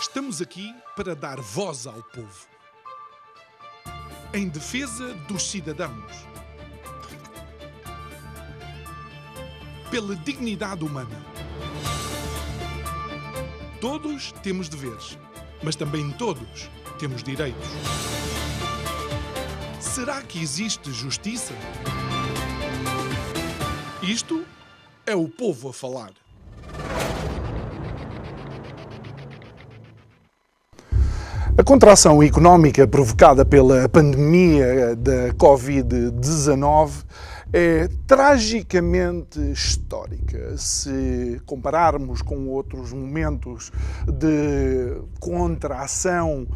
Estamos aqui para dar voz ao povo, em defesa dos cidadãos, pela dignidade humana. Todos temos deveres, mas também todos temos direitos. Será que existe justiça? Isto é o povo a falar. A contração económica provocada pela pandemia da Covid-19 é tragicamente histórica. Se compararmos com outros momentos de contração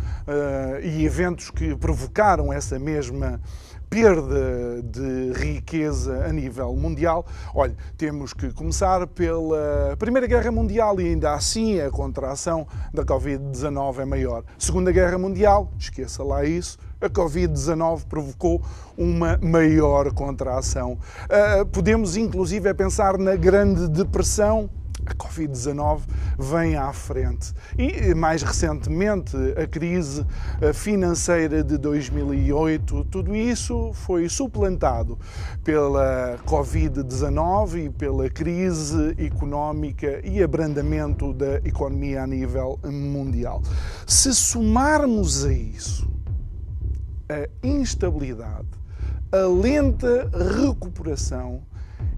e eventos que provocaram essa mesma perda de riqueza a nível mundial, olha, temos que começar pela Primeira Guerra Mundial e ainda assim a contração da Covid-19 é maior. Segunda Guerra Mundial, esqueça lá isso, a Covid-19 provocou uma maior contração. Podemos inclusive pensar na Grande Depressão. A Covid-19 vem à frente. E, mais recentemente, a crise financeira de 2008, tudo isso foi suplantado pela Covid-19 e pela crise económica e abrandamento da economia a nível mundial. Se somarmos a isso a instabilidade, a lenta recuperação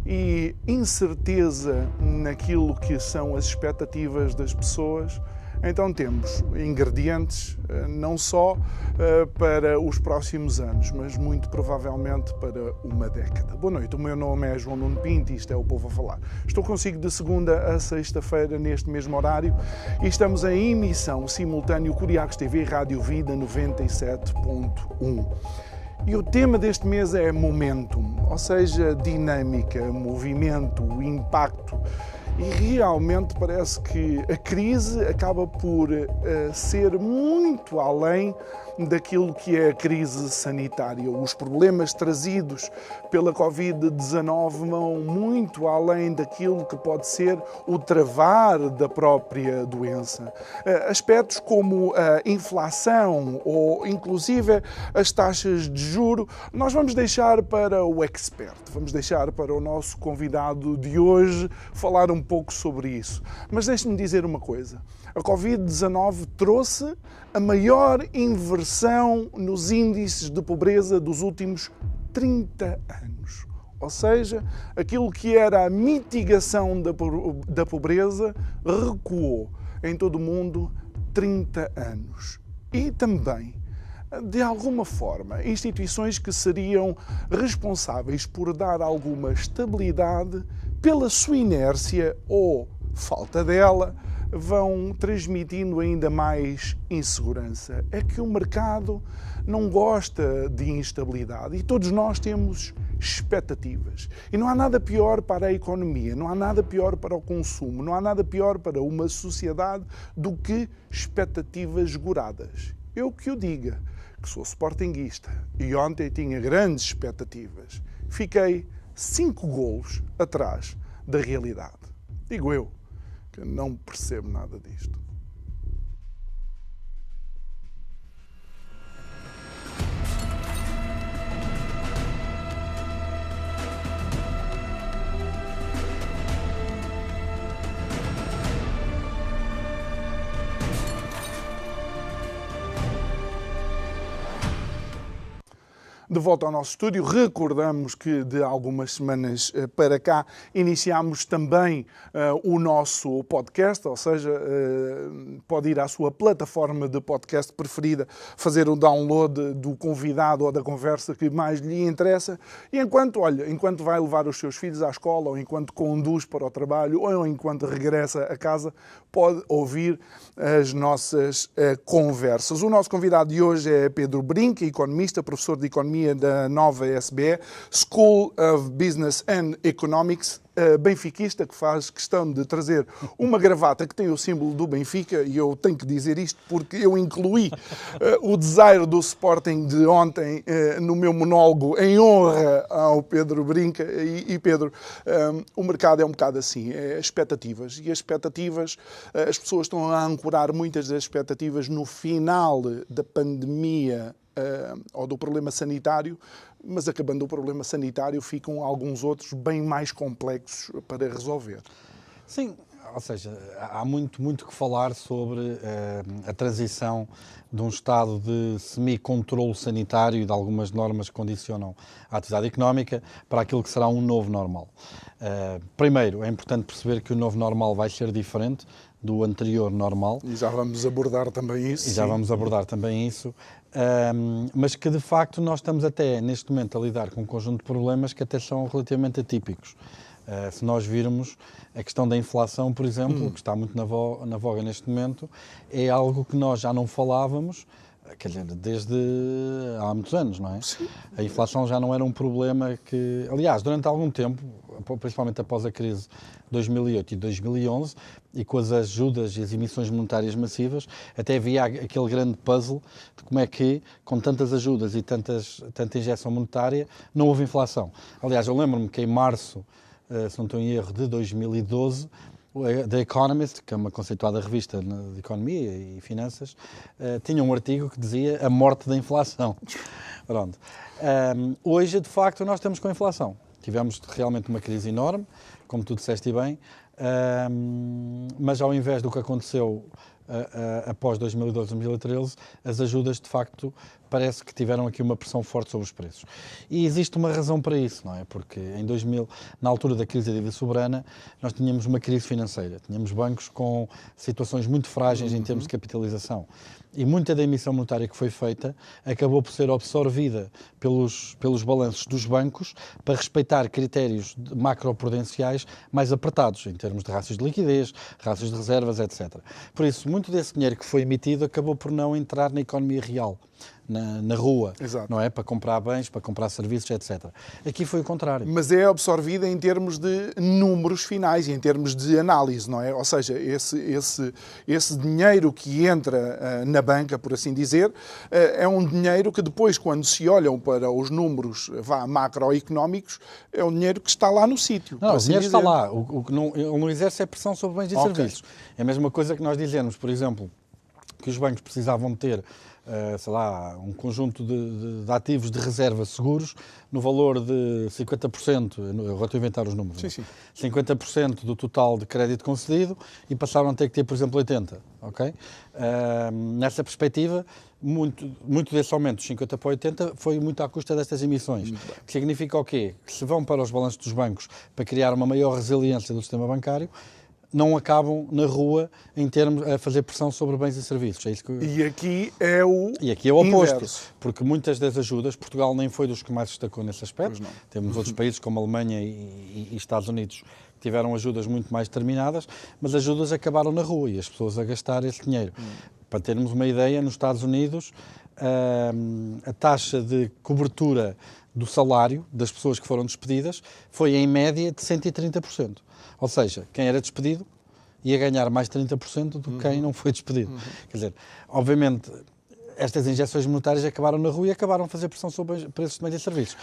e incerteza naquilo que são as expectativas das pessoas, então temos ingredientes não só para os próximos anos, mas muito provavelmente para uma década. Boa noite, o meu nome é João Nuno Pinto e isto é o Povo a Falar. Estou consigo de segunda a sexta-feira neste mesmo horário e estamos em emissão simultânea Curiacos TV Rádio Vida 97.1. E o tema deste mês é momentum, ou seja, dinâmica, movimento, impacto. E realmente parece que a crise acaba por ser muito além daquilo que é a crise sanitária. Os problemas trazidos pela Covid-19 vão muito além daquilo que pode ser o travar da própria doença. Aspectos como a inflação ou inclusive as taxas de juro, nós vamos deixar para o expert, vamos deixar para o nosso convidado de hoje falar um pouco sobre isso. Mas deixe-me dizer uma coisa. A Covid-19 trouxe a maior inversão nos índices de pobreza dos últimos 30 anos. Ou seja, aquilo que era a mitigação da pobreza recuou em todo o mundo 30 anos. E também, de alguma forma, instituições que seriam responsáveis por dar alguma estabilidade, pela sua inércia ou falta dela, vão transmitindo ainda mais insegurança. É que o mercado não gosta de instabilidade e todos nós temos expectativas. E não há nada pior para a economia, não há nada pior para o consumo, não há nada pior para uma sociedade do que expectativas goradas. Eu que o diga, que sou sportinguista e ontem tinha grandes expectativas. Fiquei 5 golos atrás da realidade. Digo eu, que não percebo nada disto. De volta ao nosso estúdio, recordamos que de algumas semanas para cá iniciámos também o nosso podcast, ou seja, pode ir à sua plataforma de podcast preferida, fazer o download do convidado ou da conversa que mais lhe interessa e enquanto vai levar os seus filhos à escola, ou enquanto conduz para o trabalho, ou enquanto regressa a casa, pode ouvir as nossas conversas. O nosso convidado de hoje é Pedro Brinca, economista, professor de Economia pandemia da nova SBE, School of Business and Economics, benfiquista, que faz questão de trazer uma gravata que tem o símbolo do Benfica, e eu tenho que dizer isto porque eu incluí o desaire do Sporting de ontem no meu monólogo em honra ao Pedro Brinca. E Pedro, o mercado é um bocado assim, é expectativas, e as expectativas, as pessoas estão a ancorar muitas das expectativas no final da pandemia ou do problema sanitário, mas acabando o problema sanitário ficam alguns outros bem mais complexos para resolver. Sim, ou seja, há muito que falar sobre a transição de um estado de semi-controlo sanitário e de algumas normas que condicionam a atividade económica para aquilo que será um novo normal. Primeiro, é importante perceber que o novo normal vai ser diferente do anterior normal. E já vamos abordar também isso. Mas que de facto nós estamos até neste momento a lidar com um conjunto de problemas que até são relativamente atípicos. Se nós virmos a questão da inflação, por exemplo, que está muito na voga neste momento, é algo que nós já não falávamos, quer dizer, desde há muitos anos, não é? Sim. A inflação já não era um problema que... Aliás, durante algum tempo, principalmente após a crise de 2008 e 2011, e com as ajudas e as emissões monetárias massivas, até havia aquele grande puzzle de como é que, com tantas ajudas e tanta injeção monetária, não houve inflação. Aliás, eu lembro-me que em março, se não estou em erro, de 2012, The Economist, que é uma conceituada revista de economia e finanças, tinha um artigo que dizia a morte da inflação. Pronto. Hoje, de facto, nós estamos com a inflação. Tivemos realmente uma crise enorme, como tu disseste bem, mas ao invés do que aconteceu após 2012, 2013, as ajudas, de facto, parece que tiveram aqui uma pressão forte sobre os preços. E existe uma razão para isso, não é? Porque em 2000, na altura da crise da dívida soberana, nós tínhamos uma crise financeira. Tínhamos bancos com situações muito frágeis em termos de capitalização. E muita da emissão monetária que foi feita acabou por ser absorvida pelos balanços dos bancos para respeitar critérios macroprudenciais mais apertados, em termos de rácios de liquidez, rácios de reservas, etc. Por isso, muito desse dinheiro que foi emitido acabou por não entrar na economia real, na rua, Exato. Não é? Para comprar bens, para comprar serviços, etc. Aqui foi o contrário. Mas é absorvida em termos de números finais, em termos de análise, não é? Ou seja, esse dinheiro que entra na banca, por assim dizer, é um dinheiro que depois, quando se olham para os números macroeconómicos, é um dinheiro que está lá no sítio. Não, o assim dinheiro dizer. está lá. O que não exerce é pressão sobre bens e serviços. É a mesma coisa que nós dizemos, por exemplo, que os bancos precisavam ter sei lá, um conjunto de ativos de reserva seguros no valor de 50%, eu agora estou a inventar os números, sim. 50% do total de crédito concedido e passaram a ter que ter, por exemplo, 80%. Okay? Nessa perspectiva, muito desse aumento dos 50 para 80 foi muito à custa destas emissões. Que significa o quê? Que se vão para os balanços dos bancos para criar uma maior resiliência do sistema bancário, não acabam na rua em termos a fazer pressão sobre bens e serviços. É isso que... E aqui é o oposto, inverso. Porque muitas das ajudas, Portugal nem foi dos que mais destacou nesse aspecto. Temos outros países como a Alemanha e Estados Unidos que tiveram ajudas muito mais determinadas, mas ajudas acabaram na rua e as pessoas a gastar esse dinheiro. Para termos uma ideia, nos Estados Unidos a taxa de cobertura do salário das pessoas que foram despedidas foi em média de 130%. Ou seja, quem era despedido ia ganhar mais 30% do que quem não foi despedido. Quer dizer, obviamente, estas injeções monetárias acabaram na rua e acabaram a fazer pressão sobre preços de bens e serviços.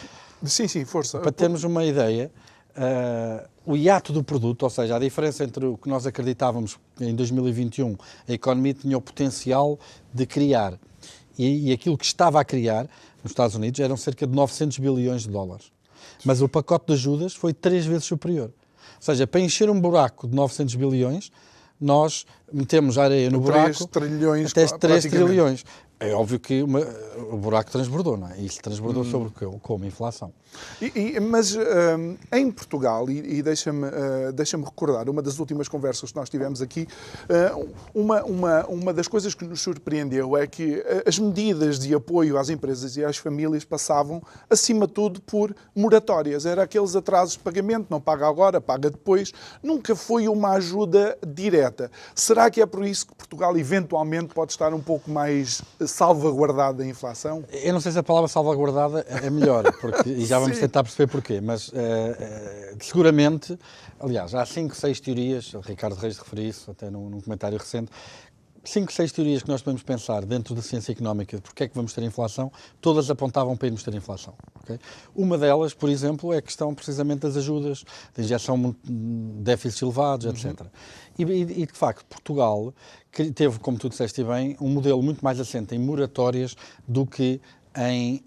Sim, força. Para termos uma ideia, o hiato do produto, ou seja, a diferença entre o que nós acreditávamos que em 2021 a economia tinha o potencial de criar e aquilo que estava a criar nos Estados Unidos eram cerca de 900 bilhões de dólares. Mas o pacote de ajudas foi 3 vezes superior. Ou seja, para encher um buraco de 900 bilhões, nós metemos areia no buraco 3 trilhões, até 3 trilhões. É óbvio que o buraco transbordou, não é? E isso transbordou sobre como? Inflação. Mas em Portugal, e deixa-me recordar, uma das últimas conversas que nós tivemos aqui, uma das coisas que nos surpreendeu é que as medidas de apoio às empresas e às famílias passavam, acima de tudo, por moratórias. Era aqueles atrasos de pagamento, não paga agora, paga depois. Nunca foi uma ajuda direta. Será Será que é por isso que Portugal eventualmente pode estar um pouco mais salvaguardado da inflação? Eu não sei se a palavra salvaguardada é melhor, porque, e já vamos tentar perceber porquê, mas seguramente, aliás, há 5, 6 teorias, o Ricardo Reis referiu isso até num comentário recente, 5, 6 teorias que nós podemos pensar dentro da ciência económica de porque é que vamos ter inflação, todas apontavam para irmos ter inflação. Okay? Uma delas, por exemplo, é a questão precisamente das ajudas, da injeção de déficits elevados, etc. E, de facto, Portugal teve, como tu disseste bem, um modelo muito mais assente em moratórias do que em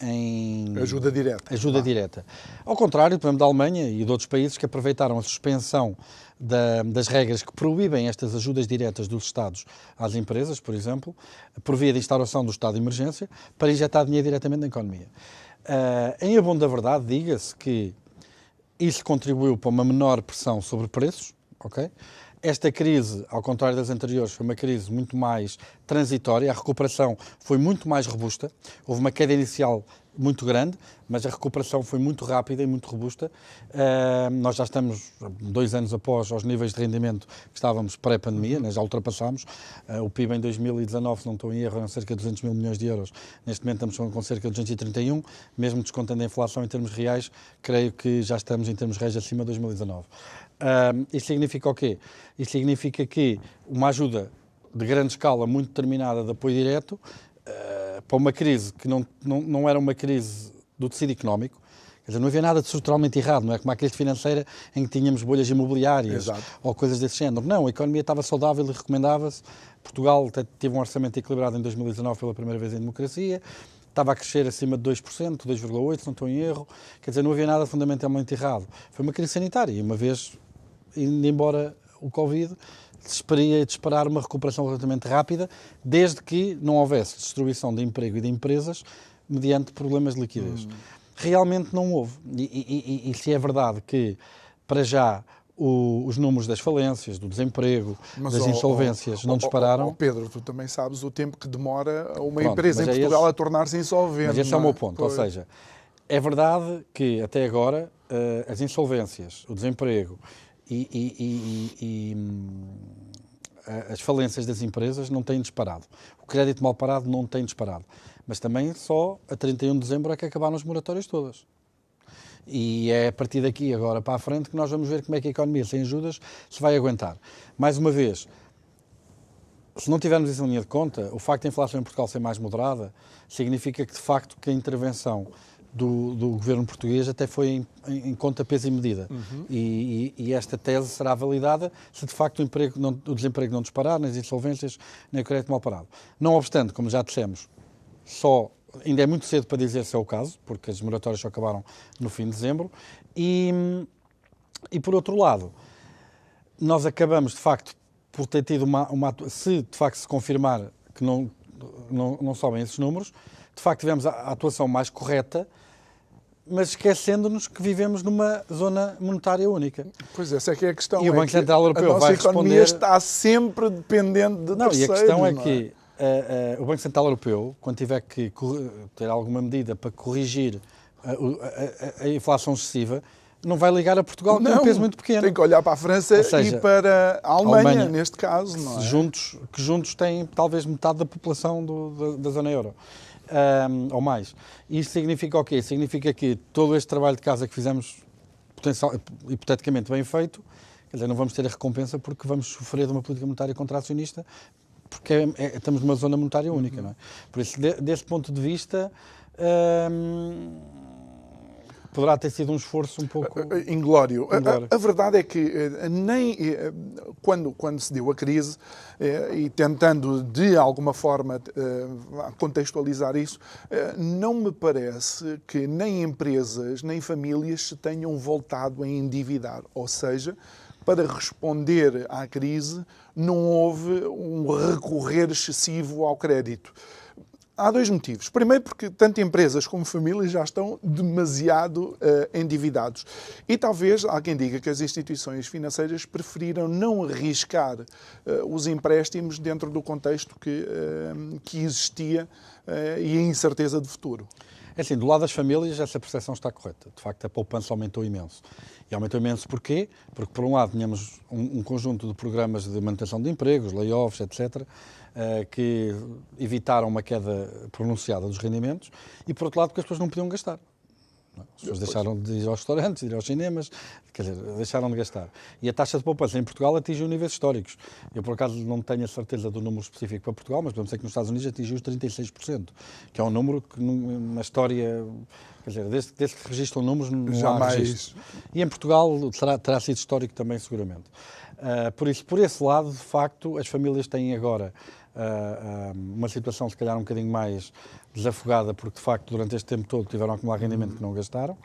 ajuda direta. Ajuda direta. Ao contrário, por exemplo, da Alemanha e de outros países que aproveitaram a suspensão das regras que proíbem estas ajudas diretas dos Estados às empresas, por exemplo, por via de instauração do estado de emergência, para injetar dinheiro diretamente na economia. Em abono da verdade, diga-se que isso contribuiu para uma menor pressão sobre preços, ok? Esta crise, ao contrário das anteriores, foi uma crise muito mais transitória, a recuperação foi muito mais robusta, houve uma queda inicial muito grande, mas a recuperação foi muito rápida e muito robusta. Nós já estamos 2 anos após aos níveis de rendimento que estávamos pré-pandemia, já ultrapassámos. O PIB em 2019, se não estou em erro, eram cerca de 200 mil milhões de euros. Neste momento estamos com cerca de 231, mesmo descontando a inflação em termos reais, creio que já estamos em termos reais acima de 2019. Isso significa o quê? Isso significa que uma ajuda de grande escala, muito determinada, de apoio direto, para uma crise que não era uma crise do tecido económico, quer dizer, não havia nada de estruturalmente errado, não é como a crise financeira em que tínhamos bolhas imobiliárias. Exato. Ou coisas desse género. Não, a economia estava saudável e recomendava-se. Portugal teve um orçamento equilibrado em 2019 pela primeira vez em democracia, estava a crescer acima de 2%, 2,8%, se não estou em erro, quer dizer, não havia nada fundamentalmente errado. Foi uma crise sanitária e uma vez, indo embora o Covid, se esperia de esperar uma recuperação relativamente rápida, desde que não houvesse destruição de emprego e de empresas mediante problemas de liquidez. Realmente não houve. E se é verdade que, para já, os números das falências, do desemprego, das insolvências não dispararam. Pedro, tu também sabes o tempo que demora uma empresa em Portugal a tornar-se insolvente. Mas esse é o meu ponto. Ou seja, é verdade que até agora as insolvências, o desemprego e as falências das empresas não têm disparado. O crédito mal parado não tem disparado. Mas também só a 31 de dezembro é que acabaram as moratórias todas. E é a partir daqui, agora para a frente, que nós vamos ver como é que a economia sem ajudas se vai aguentar. Mais uma vez, se não tivermos isso em linha de conta, o facto da inflação em Portugal ser mais moderada significa que, de facto, que a intervenção do governo português até foi em conta, peso e medida. E esta tese será validada se, de facto, o desemprego não disparar, nas insolvências, nem o crédito mal parado. Não obstante, como já dissemos, ainda é muito cedo para dizer se é o caso, porque as moratórias só acabaram no fim de dezembro. E por outro lado, nós acabamos, de facto, por ter tido se de facto se confirmar que não sobem esses números, de facto tivemos a atuação mais correta, mas esquecendo-nos que vivemos numa zona monetária única. Pois essa é que é a questão. E o Banco Central Europeu vai responder... A nossa economia está sempre dependente de terceiros. E a questão é que o Banco Central Europeu, quando tiver que ter alguma medida para corrigir a inflação excessiva, não vai ligar a Portugal, que tem um peso muito pequeno. Tem que olhar para a França e para a Alemanha, neste caso. Não é? Que juntos têm talvez metade da população da zona euro. Ou mais. Isso significa o quê? Significa que todo este trabalho de casa que fizemos, hipoteticamente bem feito, quer dizer, não vamos ter a recompensa porque vamos sofrer de uma política monetária contracionista, porque estamos numa zona monetária única. Não é? Por isso, desse ponto de vista, poderá ter sido um esforço um pouco... inglório. A verdade é que nem quando se deu a crise, e tentando de alguma forma contextualizar isso, não me parece que nem empresas nem famílias se tenham voltado a endividar. Ou seja, para responder à crise, não houve um recorrer excessivo ao crédito. Há 2 motivos. Primeiro, porque tanto empresas como famílias já estão demasiado endividados. E talvez há quem diga que as instituições financeiras preferiram não arriscar os empréstimos dentro do contexto que existia e a incerteza de futuro. É assim, do lado das famílias, essa percepção está correta. De facto, a poupança aumentou imenso. E aumentou imenso porquê? Porque, por um lado, tínhamos um conjunto de programas de manutenção de empregos, layoffs, etc., que evitaram uma queda pronunciada dos rendimentos, e, por outro lado, porque as pessoas não podiam gastar. As pessoas deixaram de ir aos restaurantes, de ir aos cinemas, quer dizer, deixaram de gastar. E a taxa de poupança em Portugal atingiu níveis históricos. Eu, por acaso, não tenho a certeza do número específico para Portugal, mas podemos dizer que nos Estados Unidos atingiu os 36%, que é um número que na história, quer dizer, desde que registram números, não há registro. E em Portugal terá sido histórico também, seguramente. Por isso, por esse lado, de facto, as famílias têm agora uma situação, se calhar, um bocadinho mais desafogada, porque de facto durante este tempo todo tiveram a acumular rendimento que não gastaram,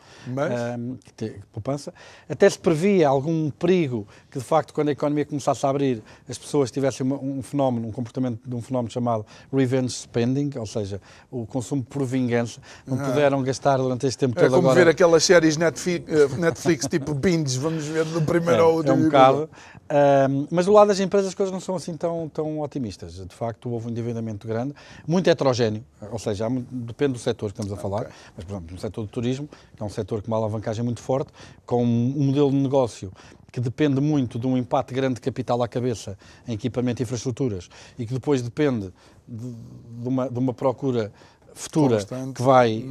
poupança. Até se previa algum perigo que de facto quando a economia começasse a abrir as pessoas tivessem um comportamento de um fenómeno chamado revenge spending, ou seja, o consumo por vingança, não puderam gastar durante este tempo todo. É como agora ver aquelas séries Netflix tipo binge, vamos ver no primeiro ou último. É um bocado. Mas do lado das empresas as coisas não são assim tão otimistas. De facto, houve um endividamento grande, muito heterogéneo, ou seja, depende do setor que estamos a falar, mas, por exemplo, no setor do turismo, que é um setor com uma alavancagem muito forte, com um modelo de negócio que depende muito de um impacto grande de capital à cabeça em equipamento e infraestruturas e que depois depende de uma procura futura constante, que vai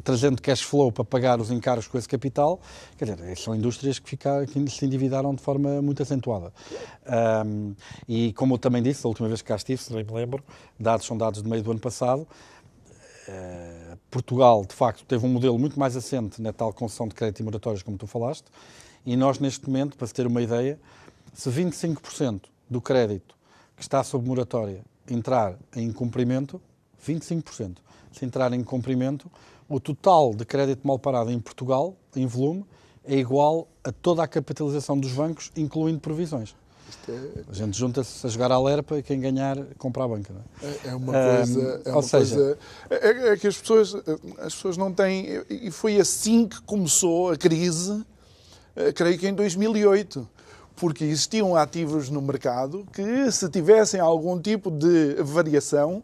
trazendo cash flow para pagar os encargos com esse capital. Quer dizer, são indústrias que se endividaram de forma muito acentuada. E como eu também disse, a última vez que cá estive, se nem me lembro, são dados de meio do ano passado, Portugal, de facto, teve um modelo muito mais assente na tal concessão de crédito e moratórios, como tu falaste, e nós, neste momento, para se ter uma ideia, se 25% do crédito que está sob moratória entrar em incumprimento, 25%, se entrar em incumprimento, o total de crédito mal parado em Portugal, em volume, é igual a toda a capitalização dos bancos, incluindo provisões. A gente junta-se a jogar à lerpa e quem ganhar compra a banca. Não é? É uma coisa. É que as pessoas não têm. E foi assim que começou a crise, creio que em 2008. Porque existiam ativos no mercado que, se tivessem algum tipo de variação,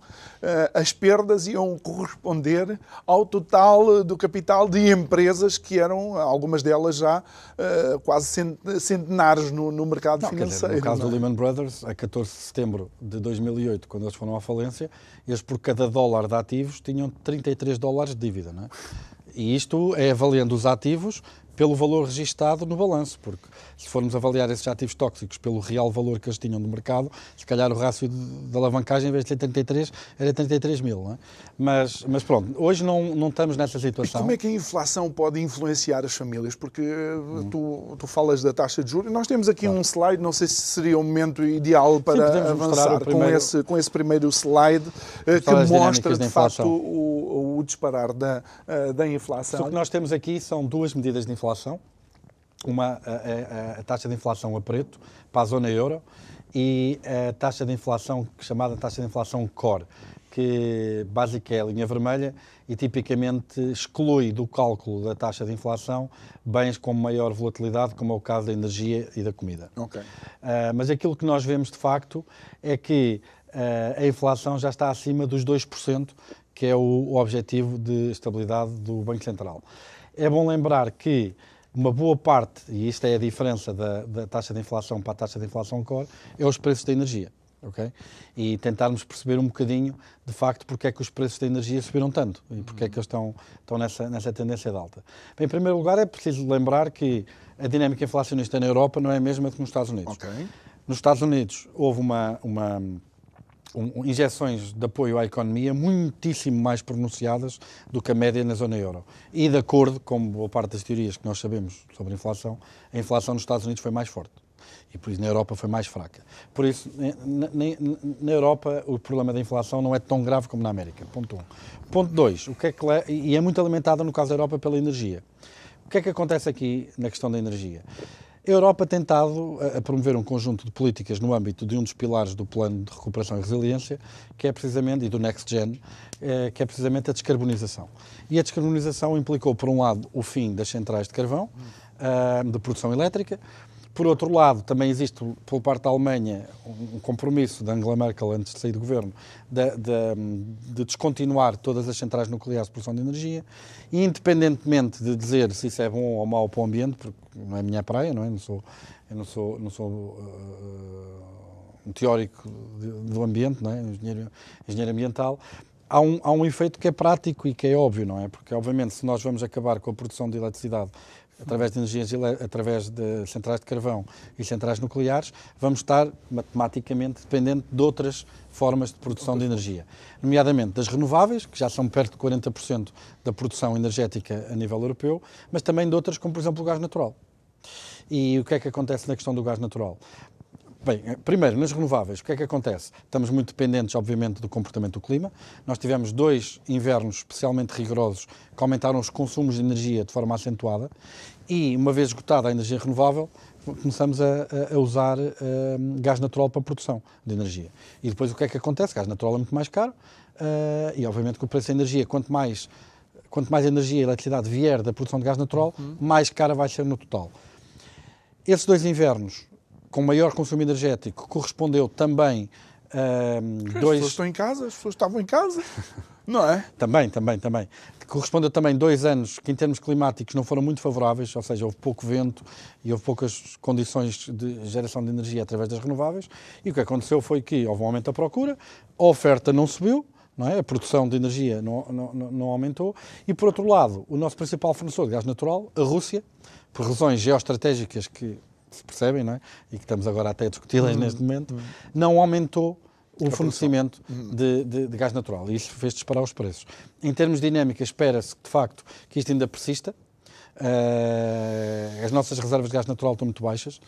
as perdas iam corresponder ao total do capital de empresas que eram, algumas delas já, quase centenares no mercado financeiro. No caso do Lehman Brothers, a 14 de setembro de 2008, quando eles foram à falência, eles por cada dólar de ativos tinham 33 dólares de dívida. Não é? E isto é avaliando os ativos pelo valor registado no balanço, porque se formos avaliar esses ativos tóxicos pelo real valor que eles tinham no mercado, se calhar o rácio de alavancagem, em vez de ser 33, era 33 mil. Não é? Mas pronto, hoje não estamos nessa situação. E como é que a inflação pode influenciar as famílias? Porque tu falas da taxa de juros. Nós temos aqui um slide, não sei se seria o momento ideal para avançar com esse primeiro slide, que mostra de facto o disparar da inflação. O que nós temos aqui são duas medidas de inflação. Uma, a taxa de inflação a preto, para a zona euro, e a taxa de inflação, chamada taxa de inflação core, que basicamente é a linha vermelha e tipicamente exclui do cálculo da taxa de inflação bens com maior volatilidade, como é o caso da energia e da comida. Okay. Mas aquilo que nós vemos de facto é que a inflação já está acima dos 2%, que é o objetivo de estabilidade do Banco Central. É bom lembrar que uma boa parte, e isto é a diferença da taxa de inflação para a taxa de inflação core, é os preços da energia. Okay? E tentarmos perceber um bocadinho, de facto, porque é que os preços da energia subiram tanto e porque é que eles estão nessa tendência de alta. Bem, em primeiro lugar, é preciso lembrar que a dinâmica inflacionista na Europa não é a mesma que nos Estados Unidos. Okay. Nos Estados Unidos houve injeções de apoio à economia muitíssimo mais pronunciadas do que a média na zona euro. E de acordo com boa parte das teorias que nós sabemos sobre a inflação nos Estados Unidos foi mais forte. E por isso na Europa foi mais fraca. Por isso, na Europa, o problema da inflação não é tão grave como na América. Ponto 1. Ponto 2, e é muito alimentada, no caso da Europa, pela energia. O que é que acontece aqui na questão da energia? A Europa tem tentado a promover um conjunto de políticas no âmbito de um dos pilares do Plano de Recuperação e Resiliência, que é precisamente, e do Next Gen, que é precisamente a descarbonização. E a descarbonização implicou, por um lado, o fim das centrais de carvão, de produção elétrica, Por outro lado, também existe, por parte da Alemanha, um compromisso da Angela Merkel, antes de sair do governo, de descontinuar todas as centrais nucleares de produção de energia, e independentemente de dizer se isso é bom ou mau para o ambiente, porque não é a minha praia, não é? Eu não sou um teórico do ambiente, não é? Engenheiro ambiental. Há um efeito que é prático e que é óbvio, não é? Porque, obviamente, se nós vamos acabar com a produção de eletricidade através de energias, através de centrais de carvão e centrais nucleares, vamos estar matematicamente dependente de outras formas de produção de energia, nomeadamente das renováveis, que já são perto de 40% da produção energética a nível europeu, mas também de outras, como por exemplo o gás natural. E o que é que acontece na questão do gás natural? Bem, primeiro, nas renováveis, o que é que acontece? Estamos muito dependentes, obviamente, do comportamento do clima. Nós tivemos 2 invernos especialmente rigorosos que aumentaram os consumos de energia de forma acentuada e, uma vez esgotada a energia renovável, começamos a usar gás natural para a produção de energia. E depois o que é que acontece? O gás natural é muito mais caro e, obviamente, que o preço da energia, quanto mais energia e eletricidade vier da produção de gás natural, mais cara vai ser no total. Esses 2 invernos com maior consumo energético, correspondeu também a As pessoas estão em casa, as pessoas estavam em casa, não é? Também. Correspondeu também 2 anos que, em termos climáticos, não foram muito favoráveis, ou seja, houve pouco vento e houve poucas condições de geração de energia através das renováveis. E o que aconteceu foi que houve um aumento da procura, a oferta não subiu, não é? A produção de energia não aumentou. E, por outro lado, o nosso principal fornecedor de gás natural, a Rússia, por razões geoestratégicas que se percebem, não é? E que estamos agora até a discuti-las neste momento, não aumentou o fornecimento de gás natural. E isso fez disparar os preços. Em termos de dinâmica, espera-se, de facto, que isto ainda persista. As nossas reservas de gás natural estão muito baixas,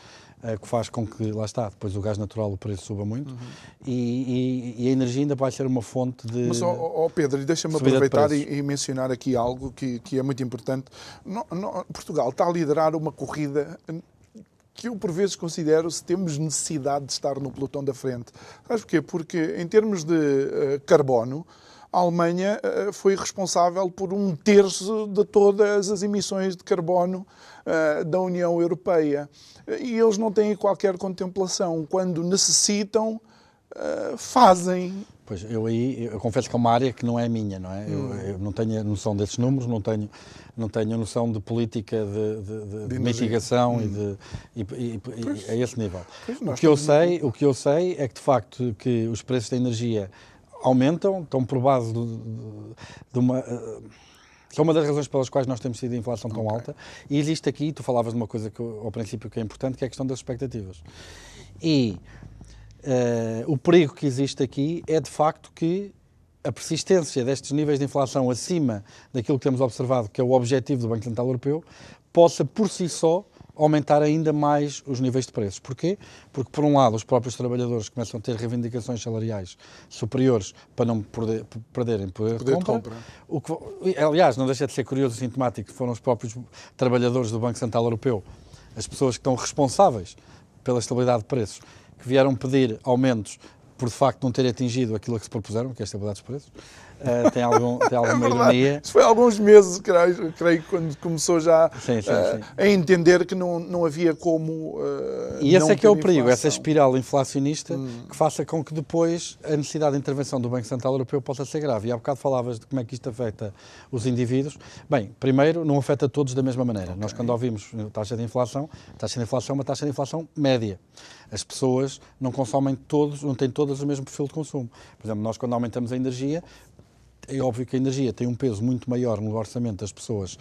que faz com que, lá está, depois o gás natural, o preço suba muito, e a energia ainda vai ser uma fonte de... Mas, Pedro, deixa-me aproveitar e mencionar aqui algo que é muito importante. Portugal está a liderar uma corrida que eu, por vezes, considero se temos necessidade de estar no pelotão da frente. Sabes porquê? Porque, em termos de carbono, a Alemanha foi responsável por 1/3 de todas as emissões de carbono da União Europeia. E eles não têm qualquer contemplação. Quando necessitam, fazem. Pois, eu confesso que é uma área que não é minha, não é? Eu não tenho noção desses números, não tenho noção de política de mitigação e a esse nível. O que eu sei é que, de facto, que os preços da energia aumentam, estão por base de uma... São uma das razões pelas quais nós temos tido a inflação tão alta. E existe aqui, tu falavas de uma coisa que, ao princípio, que é importante, que é a questão das expectativas. E o perigo que existe aqui é, de facto, que a persistência destes níveis de inflação acima daquilo que temos observado, que é o objetivo do Banco Central Europeu, possa, por si só, aumentar ainda mais os níveis de preços. Porquê? Porque, por um lado, os próprios trabalhadores começam a ter reivindicações salariais superiores para não perderem poder de compra. Aliás, não deixa de ser curioso e sintomático que foram os próprios trabalhadores do Banco Central Europeu, as pessoas que estão responsáveis pela estabilidade de preços, que vieram pedir aumentos por de facto não terem atingido aquilo a que se propuseram, que é a estabilidade dos preços. Tem alguma ironia. Isso foi há alguns meses, creio, quando começou já a entender que não havia como. E esse é que é o perigo, essa espiral inflacionista que faça com que depois a necessidade de intervenção do Banco Central Europeu possa ser grave. E há bocado falavas de como é que isto afeta os indivíduos. Bem, primeiro, não afeta todos da mesma maneira. Nós, quando ouvimos taxa de inflação é uma taxa de inflação média. As pessoas não consomem não têm todas o mesmo perfil de consumo. Por exemplo, nós, quando aumentamos a energia, é óbvio que a energia tem um peso muito maior no orçamento das pessoas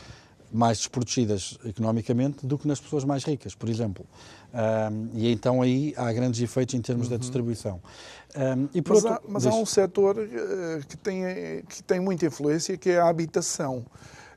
mais desprotegidas economicamente do que nas pessoas mais ricas, por exemplo. E então aí há grandes efeitos em termos da distribuição. Mas há um setor que tem muita influência, que é a habitação.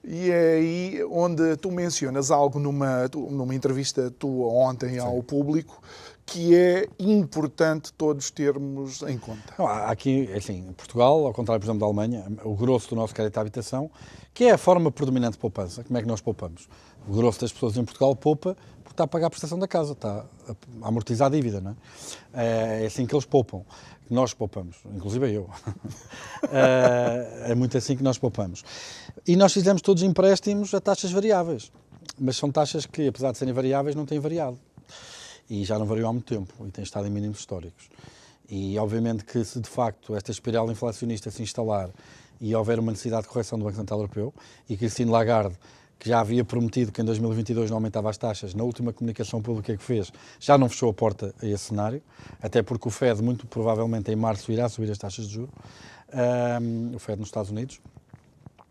E é aí onde tu mencionas algo numa entrevista tua ontem ao público, que é importante todos termos em conta. Não, aqui, assim, em Portugal, ao contrário, por exemplo, da Alemanha, o grosso do nosso crédito à habitação, que é a forma predominante de poupança. Como é que nós poupamos? O grosso das pessoas em Portugal poupa porque está a pagar a prestação da casa, está a amortizar a dívida, não é? É assim que eles poupam. Nós poupamos, inclusive eu. É muito assim que nós poupamos. E nós fizemos todos empréstimos a taxas variáveis, mas são taxas que, apesar de serem variáveis, não têm variado. e já não variou há muito tempo e tem estado em mínimos históricos. E obviamente que se de facto esta espiral inflacionista se instalar e houver uma necessidade de correção do Banco Central Europeu e Christine Lagarde, que já havia prometido que em 2022 não aumentava as taxas, na última comunicação pública que fez, já não fechou a porta a esse cenário, até porque o Fed, muito provavelmente em março, irá subir as taxas de juros, o Fed nos Estados Unidos.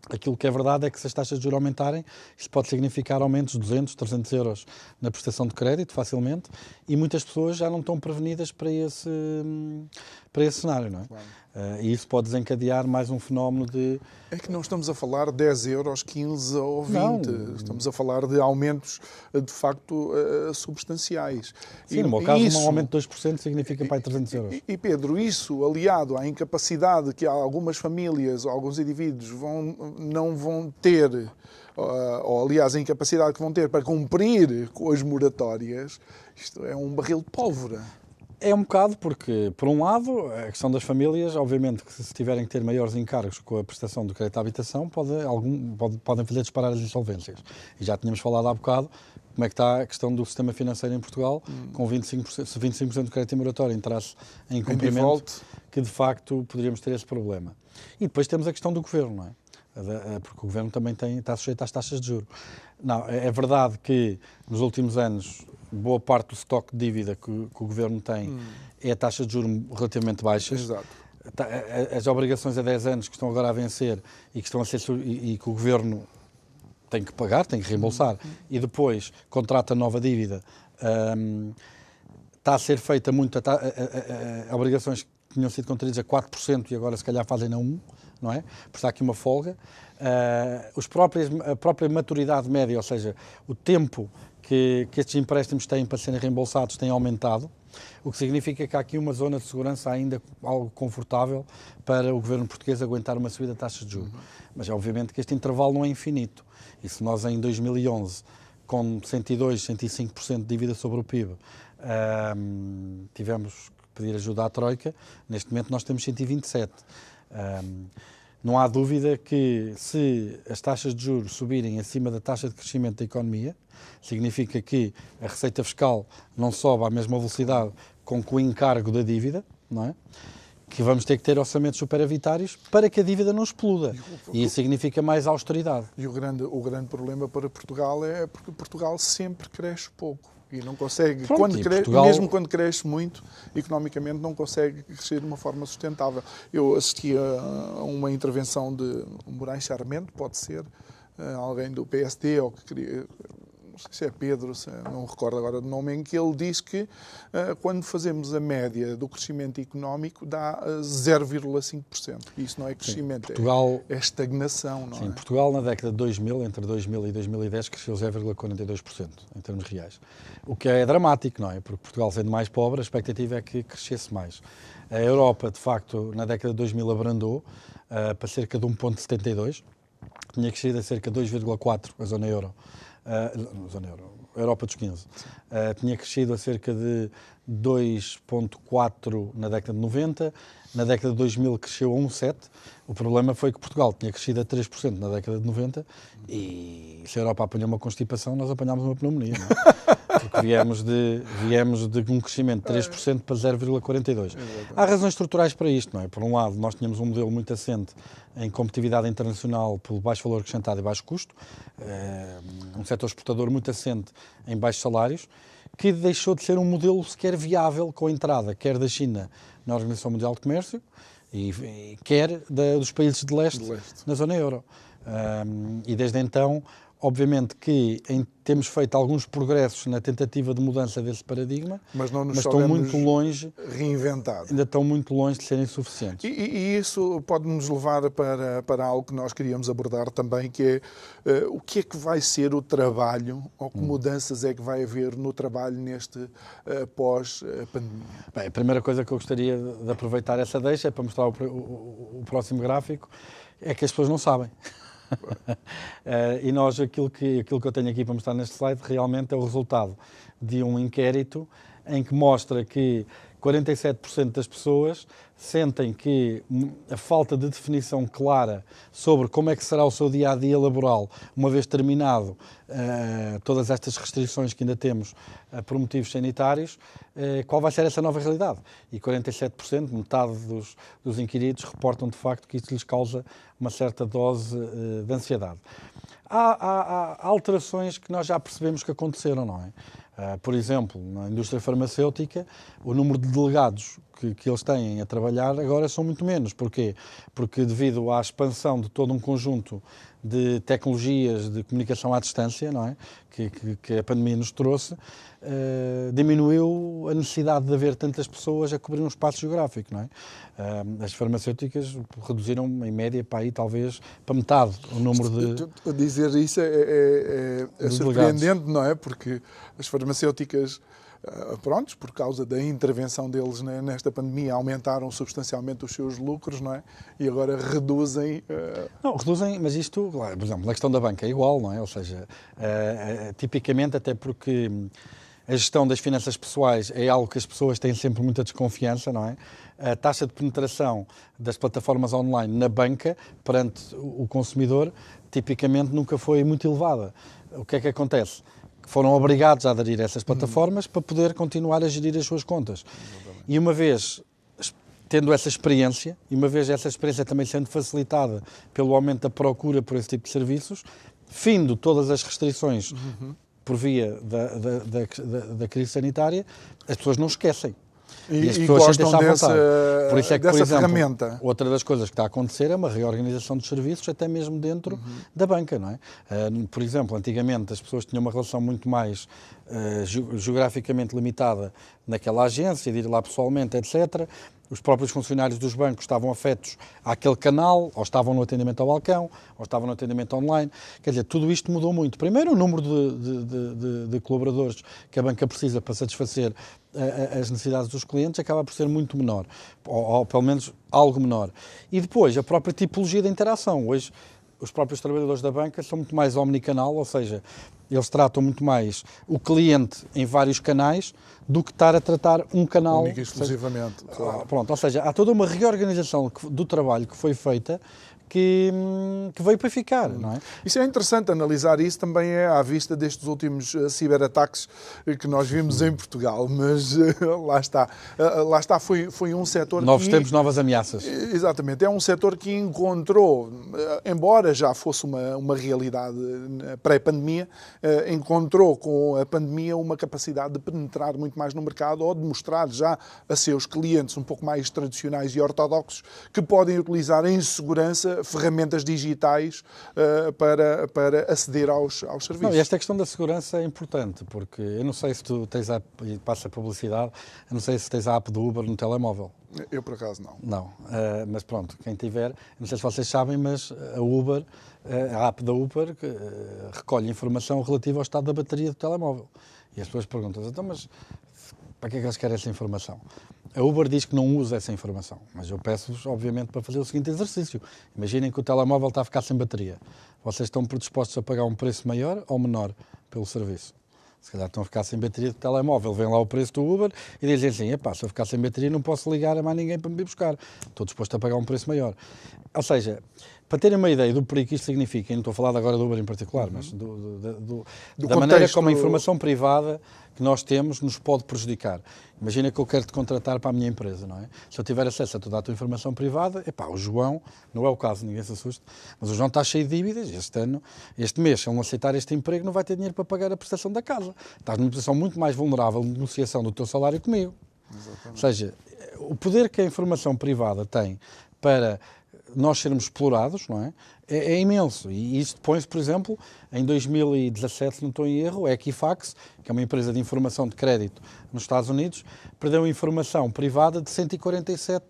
Aquilo que é verdade é que se as taxas de juros aumentarem, isso pode significar aumentos de 200, 300 euros na prestação de crédito, facilmente, e muitas pessoas já não estão prevenidas para esse cenário, não é? Claro. E isso pode desencadear mais um fenómeno de... É que não estamos a falar de 10 euros, 15 ou 20. Não. Estamos a falar de aumentos, de facto, substanciais. Sim, no meu caso, um aumento de 2% significa para aí 300 euros. E Pedro, isso aliado à incapacidade que algumas famílias ou alguns indivíduos não vão ter, ou aliás, a incapacidade que vão ter para cumprir com as moratórias, isto é um barril de pólvora. É um bocado porque, por um lado, a questão das famílias, obviamente que se tiverem que ter maiores encargos com a prestação do crédito à habitação, podem fazer disparar as insolvências. E já tínhamos falado há bocado como é que está a questão do sistema financeiro em Portugal, com 25%, se 25% do crédito moratório entrasse em cumprimento, que de facto poderíamos ter esse problema. E depois temos a questão do governo, não é? Porque o governo também está sujeito às taxas de juros. Não, é verdade que nos últimos anos boa parte do estoque de dívida que o governo tem é a taxa de juros relativamente baixas. Exato. As obrigações a 10 anos que estão agora a vencer e que que o governo tem que pagar, tem que reembolsar, e depois contrata nova dívida, está a ser feita muito obrigações que tinham sido contraídas a 4% e agora se calhar fazem a 1%, não é? Por estar aqui uma folga. A própria maturidade média, ou seja, o tempo que estes empréstimos têm para serem reembolsados tem aumentado, o que significa que há aqui uma zona de segurança ainda algo confortável para o governo português aguentar uma subida de taxas de juros. Mas obviamente que este intervalo não é infinito. E se nós em 2011, com 102, 105% de dívida sobre o PIB, tivemos que pedir ajuda à Troika, neste momento nós temos 127%. Não há dúvida que se as taxas de juros subirem acima da taxa de crescimento da economia, significa que a receita fiscal não sobe à mesma velocidade com o encargo da dívida, não é? Que vamos ter que ter orçamentos superavitários para que a dívida não exploda. E isso significa mais austeridade. E o grande problema para Portugal é porque Portugal sempre cresce pouco. E não consegue, Portugal... mesmo quando cresce muito, economicamente não consegue crescer de uma forma sustentável. Eu assisti a uma intervenção de Moraes Charmente, pode ser, alguém do PSD, ou que queria... não sei se é Pedro, não me recordo agora do nome, em que ele diz que quando fazemos a média do crescimento económico dá 0,5%. Isso não é crescimento, sim, Portugal, é estagnação. Não sim, é? Portugal na década de 2000, entre 2000 e 2010, cresceu 0,42% em termos reais. O que é dramático, não é? Porque Portugal, sendo mais pobre, a expectativa é que crescesse mais. A Europa, de facto, na década de 2000 abrandou para cerca de 1,72%. Tinha crescido a cerca de 2,4% a zona euro. A Europa dos 15. Tinha crescido a cerca de 2,4% na década de 90, na década de 2000 cresceu a 1,7%. O problema foi que Portugal tinha crescido a 3% na década de 90 e se a Europa apanhou uma constipação, nós apanhámos uma pneumonia. Não é? Porque viemos de um crescimento de 3% para 0,42%. Há razões estruturais para isto, não é? Por um lado, nós tínhamos um modelo muito assente em competitividade internacional pelo baixo valor acrescentado e baixo custo, um setor exportador muito assente em baixos salários, que deixou de ser um modelo sequer viável com a entrada quer da China na Organização Mundial de Comércio e quer dos países de leste na zona euro. E desde então, obviamente que temos feito alguns progressos na tentativa de mudança desse paradigma, mas estão muito longe, reinventar. Ainda estão muito longe de serem suficientes. E isso pode nos levar para algo que nós queríamos abordar também, que é o que é que vai ser o trabalho, ou que mudanças é que vai haver no trabalho neste pós-pandemia? Bem, a primeira coisa que eu gostaria de aproveitar essa deixa é para mostrar o próximo gráfico, é que as pessoas não sabem. E nós, aquilo que eu tenho aqui para mostrar neste slide, realmente é o resultado de um inquérito em que mostra que 47% das pessoas sentem que a falta de definição clara sobre como é que será o seu dia-a-dia laboral, uma vez terminado todas estas restrições que ainda temos por motivos sanitários, qual vai ser essa nova realidade? E 47%, metade dos inquiridos, reportam de facto que isso lhes causa uma certa dose de ansiedade. Há alterações que nós já percebemos que aconteceram, não é? Por exemplo, na indústria farmacêutica, o número de delegados que eles têm a trabalhar agora são muito menos. Porquê? Porque devido à expansão de todo um conjunto de tecnologias de comunicação à distância, não é? Que a pandemia nos trouxe, diminuiu a necessidade de haver tantas pessoas a cobrir um espaço geográfico, não é? As farmacêuticas reduziram em média para aí talvez para metade o número de... Dizer isso é surpreendente, não é? Porque as farmacêuticas, prontos, por causa da intervenção deles nesta pandemia, aumentaram substancialmente os seus lucros, não é? E agora reduzem... Não, reduzem, mas isto, claro, por exemplo, na questão da banca é igual, não é? Ou seja, tipicamente, até porque a gestão das finanças pessoais é algo que as pessoas têm sempre muita desconfiança, não é? A taxa de penetração das plataformas online na banca perante o consumidor tipicamente nunca foi muito elevada. O que é que acontece? Foram obrigados a aderir a essas plataformas para poder continuar a gerir as suas contas. Exatamente. E uma vez tendo essa experiência, e uma vez essa experiência também sendo facilitada pelo aumento da procura por esse tipo de serviços, findo todas as restrições por via da crise sanitária, as pessoas não esquecem. E as pessoas gostam por isso é que, por exemplo, ferramenta. Outra das coisas que está a acontecer é uma reorganização dos serviços, até mesmo dentro da banca, não é? Por exemplo, antigamente as pessoas tinham uma relação muito mais geograficamente limitada naquela agência, de ir lá pessoalmente, etc. Os próprios funcionários dos bancos estavam afetos àquele canal, ou estavam no atendimento ao balcão, ou estavam no atendimento online. Quer dizer, tudo isto mudou muito. Primeiro, o número de colaboradores que a banca precisa para satisfazer as necessidades dos clientes acaba por ser muito menor, ou pelo menos algo menor. E depois, a própria tipologia de interação. Hoje, os próprios trabalhadores da banca são muito mais omnicanal, ou seja, eles tratam muito mais o cliente em vários canais do que estar a tratar um canal... Única e exclusivamente, claro. Pronto, ou seja, há toda uma reorganização do trabalho que foi feita que veio para ficar, não é? Isso é interessante, analisar isso também é à vista destes últimos ciberataques que nós vimos em Portugal, mas lá está, foi um setor Novos tempos, novas ameaças. Exatamente, é um setor que encontrou, embora já fosse uma realidade pré-pandemia, encontrou com a pandemia uma capacidade de penetrar muito mais no mercado ou de mostrar já a seus clientes um pouco mais tradicionais e ortodoxos que podem utilizar em segurança ferramentas digitais para aceder aos serviços. Não, e esta questão da segurança é importante, porque eu não sei se tu tens e passa a publicidade, eu não sei se tens a app do Uber no telemóvel. Eu, por acaso, não. Não, mas pronto, quem tiver, não sei se vocês sabem, mas a Uber, a app da Uber, recolhe informação relativa ao estado da bateria do telemóvel. E as pessoas perguntam, então, mas para que é que eles querem essa informação? A Uber diz que não usa essa informação, mas eu peço-vos, obviamente, para fazer o seguinte exercício. Imaginem que o telemóvel está a ficar sem bateria. Vocês estão predispostos a pagar um preço maior ou menor pelo serviço? Se calhar estão a ficar sem bateria do telemóvel, vem lá o preço do Uber e dizem assim, epá, se eu ficar sem bateria não posso ligar a mais ninguém para me vir buscar. Estou disposto a pagar um preço maior. Ou seja, para terem uma ideia do perigo que isto significa, e não estou a falar agora do Uber em particular, mas da maneira como a informação privada que nós temos nos pode prejudicar. Imagina que eu quero te contratar para a minha empresa, não é? Se eu tiver acesso a toda a tua informação privada, epá, o João, não é o caso, ninguém se assusta, mas o João está cheio de dívidas, este mês, se ele não aceitar este emprego, não vai ter dinheiro para pagar a prestação da casa. Estás numa posição muito mais vulnerável de negociação do teu salário comigo. Exatamente. Ou seja, o poder que a informação privada tem para nós sermos explorados, não é? É imenso. E isto põe-se, por exemplo, em 2017, se não estou em erro, a Equifax, que é uma empresa de informação de crédito nos Estados Unidos, perdeu informação privada de 147